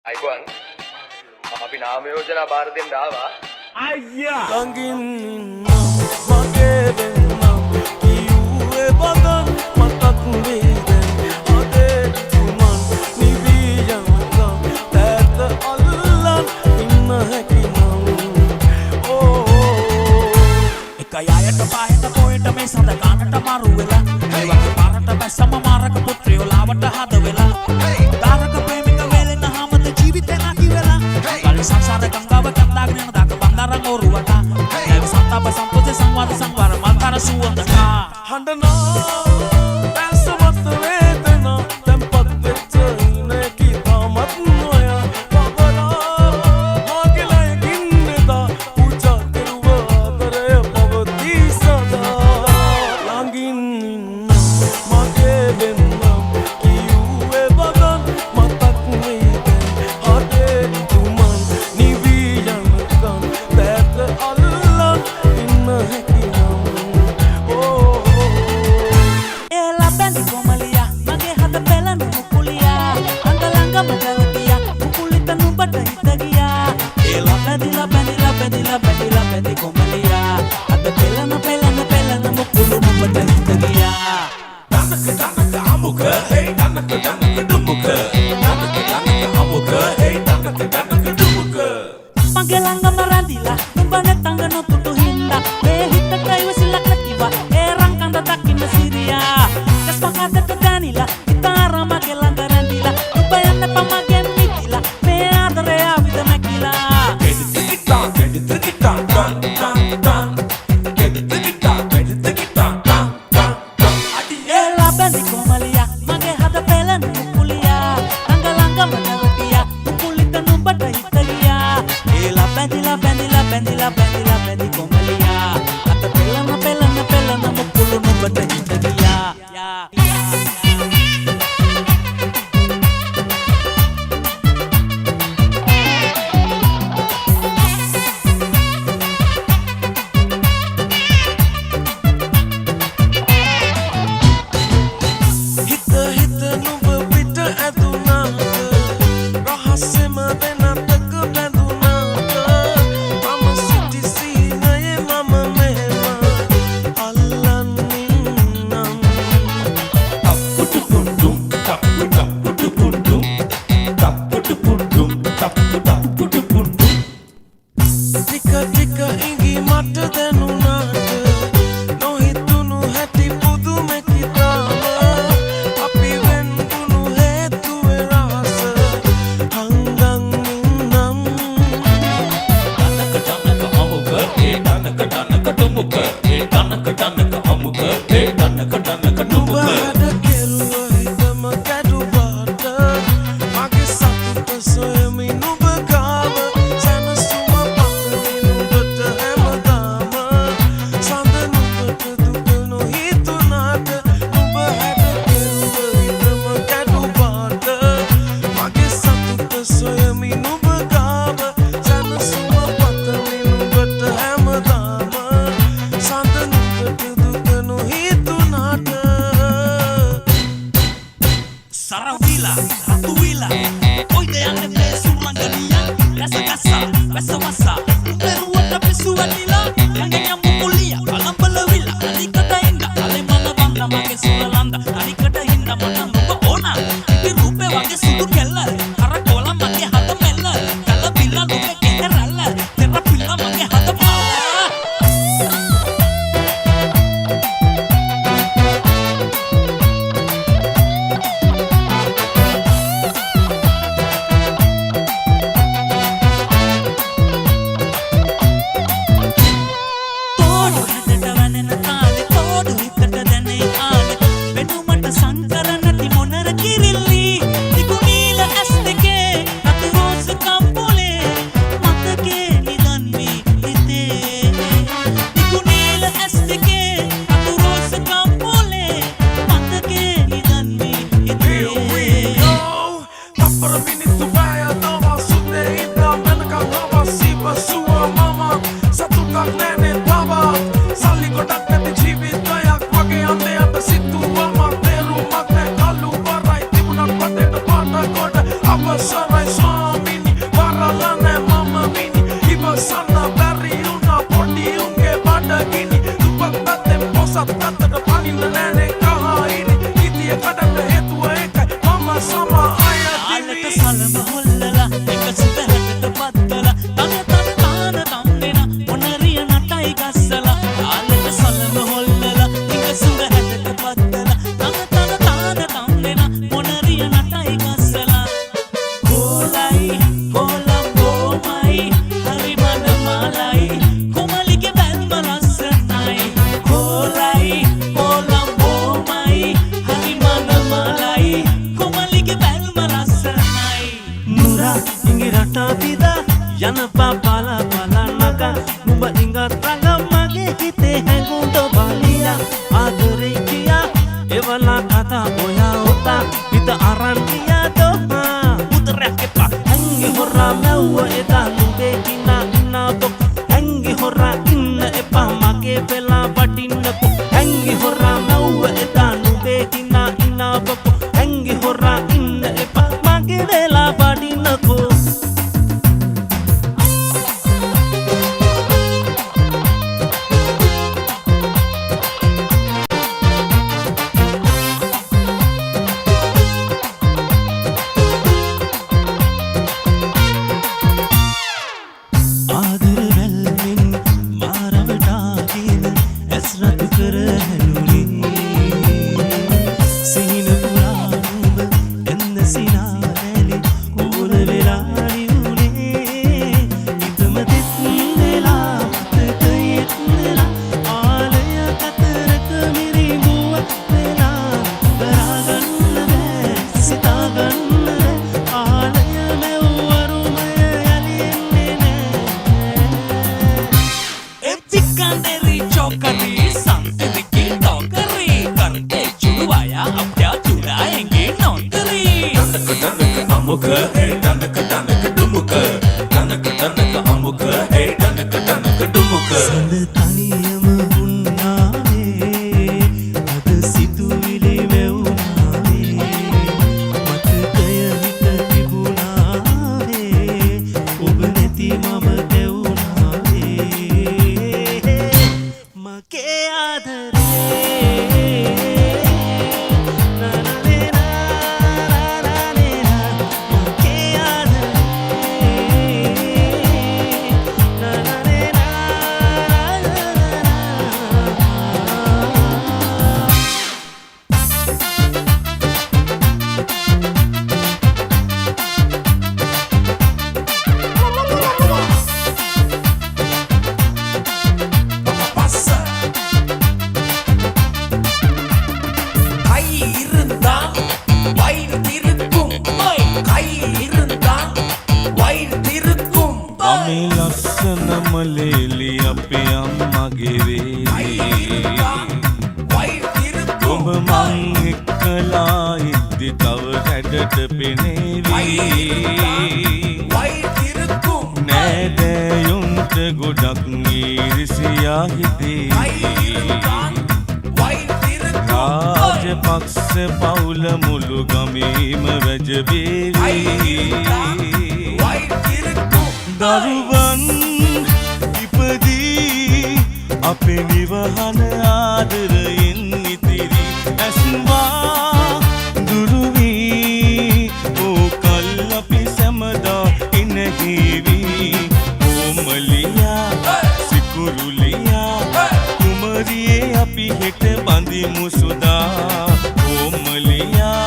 අයිබෝන් අපි නාම යෝජනා බාර දෙන්න ආවා අයියා ළඟින් ඉන්නම් මගේ වෙන්නම් කිව්වේ බදන් මතක් වේද අදේ තුමන් නිවී යනකම් තැත අල්ලන් ඉන්න හැකිනම් එක යායට පායට පොයට මේ සඳ ගානට මරු වෙලා මේ වගේ පාරට බැස්සම මාරක පුත්‍රයෝ ලාවට හද වෙලා දාරක ප්‍රේමික වේලෙන හැමත ජීවිතේ නැති වෙලා ගලි සංසාර ගංගාව කන්දාගෙන යන දාක බන්දාරන් ඔරුවට නැවි සන්තාප සම්පෝසේ සංවාද සංවර මන්තර සුවඳකා හඬනා දැසමත් වේදනා තැම්පත් වෙච්ච ඉන්නේ කිතාමත් නොයා පබලා මගේ ලයකින්නෙදා පූජා කෙරුව ආදරය පවතී සදා ළඟින් ඉන්නම් මගේ වෙන්නම් කිව්වේ බදන් මතක් වේද අදේ තුමන් නිවී යනකම් තැත අල්ලන් ඉන්න හැකිනම් ela bendi komalia mage hada pelanu mukulia angalanga madalatia mukulita nubata hitagia ela bendi komalia hada pelana mukulu nubata hitagia danaka amuka hey danaka dumuka danaka amuka hey danaka dumuka mangelanga marandila numbane tanga no tutu hinda be hitta kai wasila kativa erang kanda takina siria kasmakata kadanila itara magelanga randila nubayana pamagemitila me adare avida makila ela bendi komalia mage hada pelanu mukulia angalanga madalatia mukulita nubata hitagia ela bendi komalia hada pelana mukulu nubata hitagia හිත නුඹ පිට ඇදුනාට රහස්සෙම වෙනතක බැඳුනාට මම සිටි සීනයේ මම මෙහෙම අල්ලන් ඉන්නම් ටික ඉඟි මට දැනුනාට නොහිතුණු හැටි පුදුමෙකි තාම අපි වෙන්දුණු හේතුවේ රහස හංගන් ඉන්නම් නුඹ හද කෙරුව හිතම කැඩුවාට මගේ සතුට සොයමි නුඹ ගාව සැනසුම පතමි නුඹට හැමදාම සඳ නුඹට දුක නොහිතුනාට නුඹ හැද කෙරුව හිතම කැඩුවාට මගේ සතුට සොයමි නුඹ ගාව සැනසුම පතමි නුඹට හැමදාම සඳ නුඹට දුක නොහිතුනාට Sarawila, Hatuwila, oide angete surangania, rasa kasa, rasa masa, uteru wata pesuanila, kangenya mukulia, palambala wila, alikata inda, alemana banda mage sulalanda, alikata inda mana nuba ona, ipi rupe wage sudu kella, harakola mage hata mella, kala pilla nuke keheralla, terra pilla mage hata mala. සත් අතට පනින්න නෑනේ කහයිනි ඉතිය කඩන්න හේතුව එකයි මම සම අයදිවි ආලට සලම හොල්ලලා එක සුද හැටට පත්තලා තන තන තාන තම්නෙන මොනරිය නටයි ගස්සලා ආලට සලම හොල්ලලා එක සුද හැටට පත්තලා තන තන තාන තම්නෙන මොනරිය නටයි ගස්සලා කොලයි කොලම්බෝමයි හරි මන මාලයි කොමලිගේ බැල්ම ලස්සනයි කොලයි කොලම්බෝමයි හරි මන මාලයි කොමලිගේ බැල්ම ලස්සනයි නුරා ඉංගිරට පිදා යන පාපාලා පාලා නගා නුඹ ඉංගත් රඟ මගේ හිතේ හැඟුම් බලියා ආදරේ කියා එවලා කතා ඔයා උතා හිත අරන් ගියා දොහා උතරක් එපා හැංගි හොරා මැව්ව එදා නුඹේ කිනා ඉන්නකො හැංගි හොරා ඉන්න එපා මගේ වෙලා වටින්නකො හැංගි හොරා මැව්ව එදා නුඹේ කිනා ඉන්නකො හැංගි හොරා ඉන්න එපා මගේ වෙලා වටින්නකො ආදර වැල්මින් මාරවටාගෙන ඇස් රතු කර හැලුනේ සිහින පුරා නුඹ එන්න සිනාලේ ඕන වෙලා නිවුනේ හිතම දෙත් වෙලා මතක යෙත්නලා ආලය කතරක මිරිඟුව වෙලා දරාගන්න බෑ සිතාගන්න ආලය මෙව්වරුමය යලින්නේ නෑ चिकनरी चौकरी संतरी टोकरी करके चुड़वाया अब क्या चुराएंगे नौकरी අමුක හේ දනක දනක දුමුක දනක දනක අමුක හේ දනක දනක දුමුක සඳ තනියම වුණාවේ අද සිතුවිලි වැවුනාවේ මතකය හිත තිබුණාවේ ඔබ නැති මම දැවුනාවේ මගේ ආදරේ නනලේ නනලේ මගේ ආදරේ නනලේ පස්ස கை இருந்தால் வயிறு திருக்கும் கை இருந்தால் வயிறு திருக்கும் අපි ලස්සනම ලේලි අපේ අම්මගේ වේලි வயிறு திருக்கும் ඔබ මං එක්කලා ඉද්දි තව හැඩට පෙනේවි வயிறு திருக்கும் නෑදෑයුන්ට ගොඩක් ඊරිසියා හිතේ வயிறு திருக்கும் රාජපක්ෂ පවුල මුළු ගමේම වැජබේවි வயிறு திருக்கும் දරුවන් ඉපදී අපේ නිවහන ආදරයෙන් ඉතිරි ඇස්වා දුරුවී ඕකල් අපි සැමදා ඉනහිවී ඕමලියා සිකුරුලියා කුමරියේ අපි හෙට බඳිමු සුදා ඕමලියා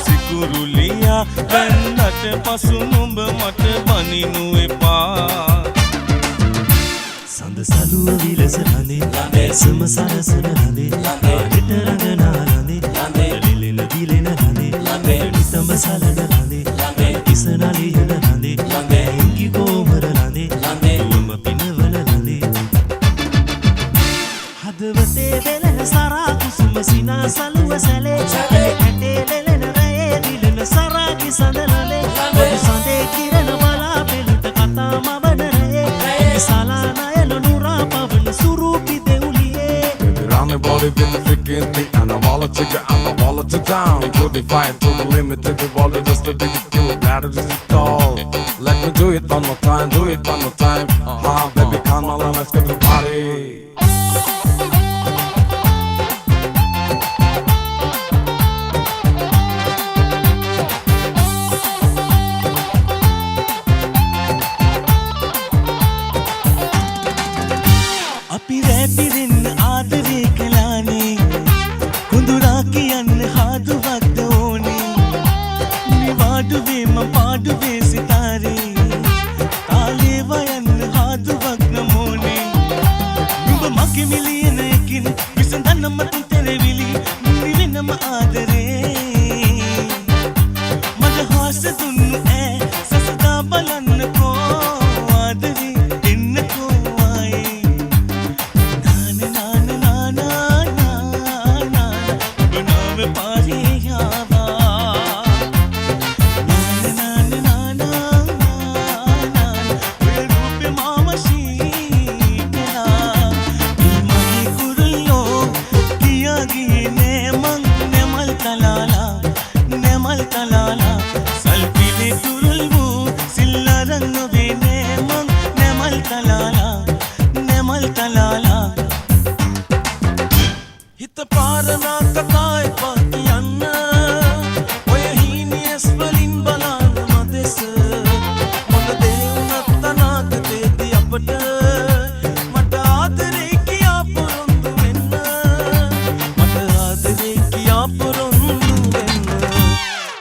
සිකුරුලියා වෙන්නට පසු නුඹ මට බනිනු එපා සඳ සලුව විලස රඳේ සම සරසන රඳේ හිට රඟනා රඳේ ලිලෙන දිලෙන රඳේ නිතම සලන රඳේ කිසනලියන රඳේ ඇඟි කොමර රඳේ දුවම පිනවන රඳේ හදවතේ වෙලෙන සරා කුසුම සිනා සලුව සැලේ ඇටේ ලෙලෙන රැයේ දිලෙන සරා කිසඳනලේ සඳේ කිරණ බලා පෙළට කතා මවන රැයේ සලා නයන නුරා පවන සුරූපි දෙවුලියේ I'm body been the thick and thick and I wall it together, I'm a wall it down. Could be fight to the limit if you want it just to dig it through. Matter is it all. Let me do it one more time, do it one more time. Baby, come on, let's get the party.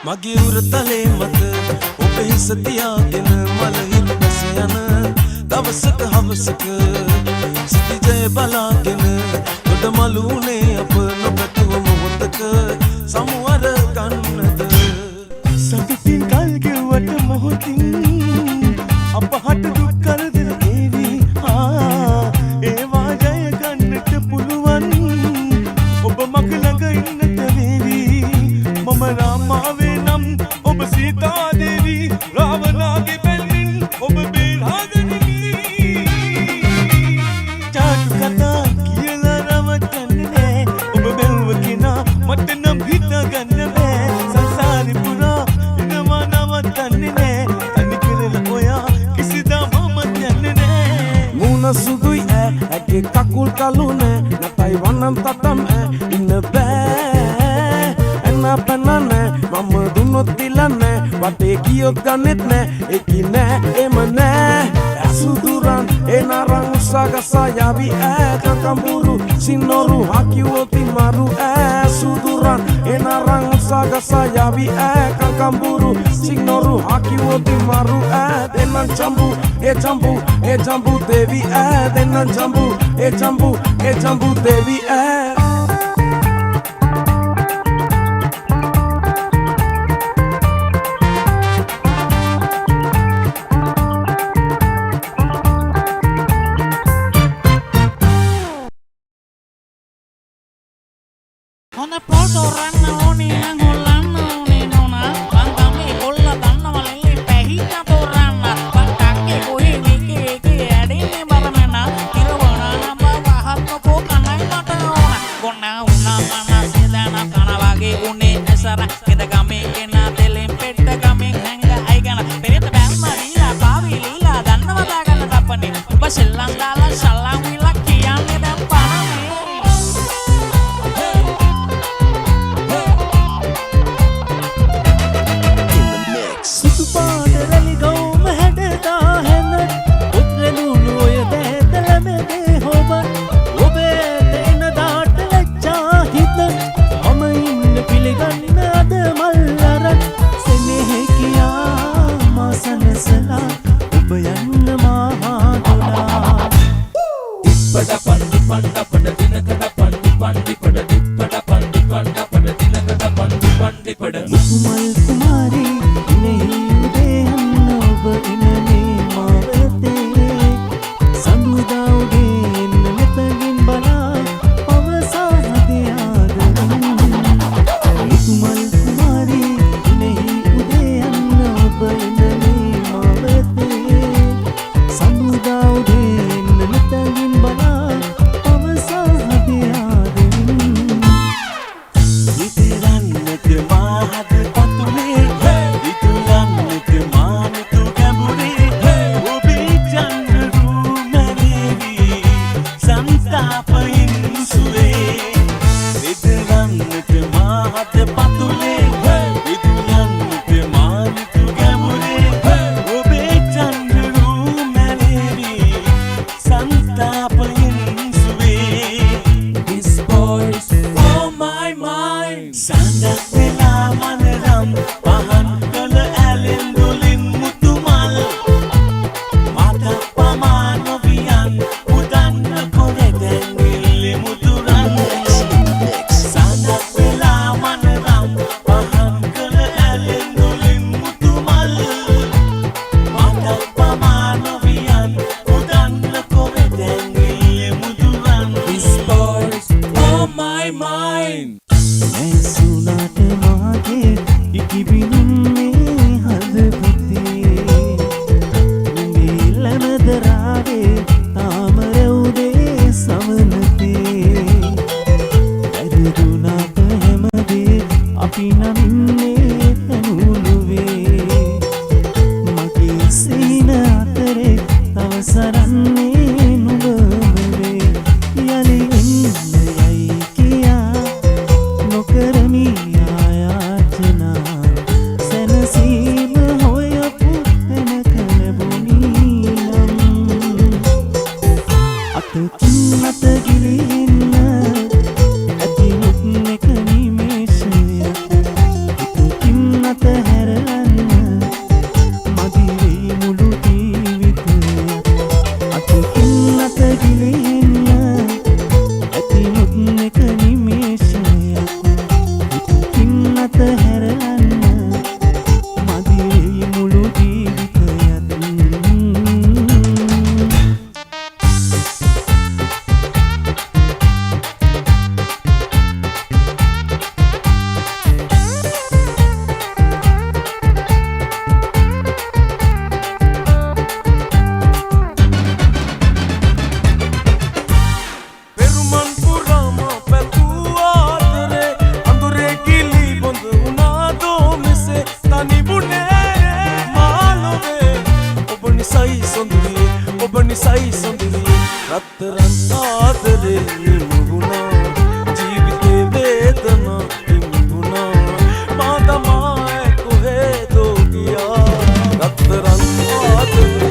මගේ උරතලේ මත ඔබ හිස තියාගෙන මල හිරු බැස යන දවසක හවසක සිටිජය බලාගෙන ගොඩ මලුනේ අප නොපැතුව මොහොතක සමුවර ගන්නද සතුටින් කල් ගෙව්වට මොහොතින් අපහට දුක් කරදර ඒවි ඒවා ජය ගන්නට පුළුවන් ඔබ මග ළඟ ඉන්නට වේවි මම රාමාවේ නම් ඔබ සීතා දේවී රාවණාගේ බැල්මින් ඔබ බේරාගනිමි චාටු කතා කියලා රවටන්නේ ඔබ බැලුව කෙනා මට නම් හිතාගන්න බෑ සංසාරේ පුරා එනවා නවත්තන්නේ නෑ තනි කරලා ඔයා කිසිදා මම යන්නේ නෑ මුණ සුදුයි ඇගේ කකුල් කළු නෑ නැතයි වන්නම් තතම් ඉන්න බෑ එන්න පන්නන්නේ මම දුන්නොත් දිලන්නේ වටේ ගියොත් ගන්නෙත් නෑ ඒකි නෑ එම නෑ ඇසුදුරන් එනරන් උසගසා යවි කංකම්බුරු සින්නොරු හකිවොති මරු ඇසුදුරන් එනරන් උසගසා යවි කංකම්බුරු සින්නොරු හකිවොති මරු දෙන්නන් චම්බු ඒ චම්බු දෙවි දෙන්නන් චම්බු ඒ චම්බු දෙවි On the porto ranna oni nang holanna oni nona bangame kolla dannawa lelli pehita toranna patakke kohi nike eke adinne baramena kirwana namba wahatno ko kanai mata ona gonna unna mana sedana kana wage une esara kedagame ena telen petta game hanga aigana perita bamma lila pavi lila dannawa dagalla tappane uba sellan dala shallan wila kiyanne dan paname Kumal kumari nahi ude hannob inane mavate sanduda ude metagin bala pavasa hadiyadaram Kumal kumari nahi ude hannob inane mavate නිසයි සොඳුරියේ ඔබ නිසයි සොඳුරියේ රත්තරන් ආදරේ නිමුණා ජීවිතේ වේදනා නිමුණා මා තමයි කොහෙදෝ ගියා රත්තරන් ආදරේ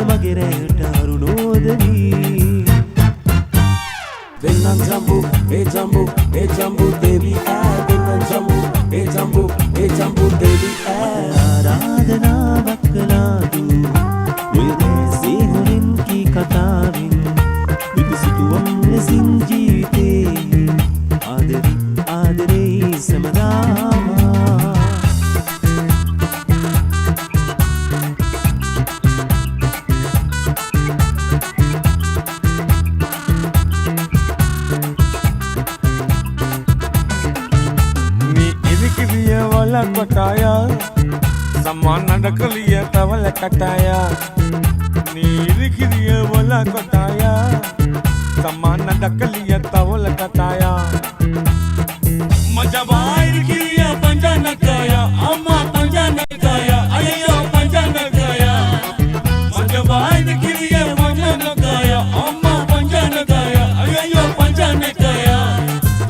මගේ රැයට අරුණෝදවී Binnan jambu, hey jambu, hey jambu, devi ay. Binnan jambu, hey jambu, hey jambu, devi ay. ආරාධනාවක් කළාදු ඔය දේශේ හොරින් කී කතාවින් විපිසිතුවම් ලෙසින් ජීවිතේ ආදරේ සමදාමා నీ ఇరికిరియ వల కొట్టాయ సమాన డకలియ తవల కట్టాయ నీ ఇరికిరియ వల కొట్టాయ సమాన డకలియ తవల కట్టాయ మజబా ఇరికిరియ పంజనకాయ అమ్మ పంజనకాయ అయ్యో పంజనకాయ మజబా ఇరికిరియ పంజనకాయ అమ్మ పంజనకాయ అయ్యో పంజనకాయ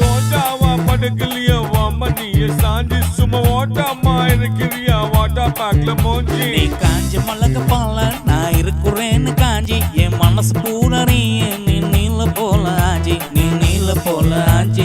తోజావా పడగలియవా మనియ సాంజి సుమ ఓటమ్మా ఇరికిరియ వాట పాక్ల మోంజి நீ காஞ்சி மலக போல நான் இருக்கிறேன்னு காஞ்சி என் மனசு பூரா நீ நீல போல ஆஞ்சி நீ நீல போல ஆஞ்சி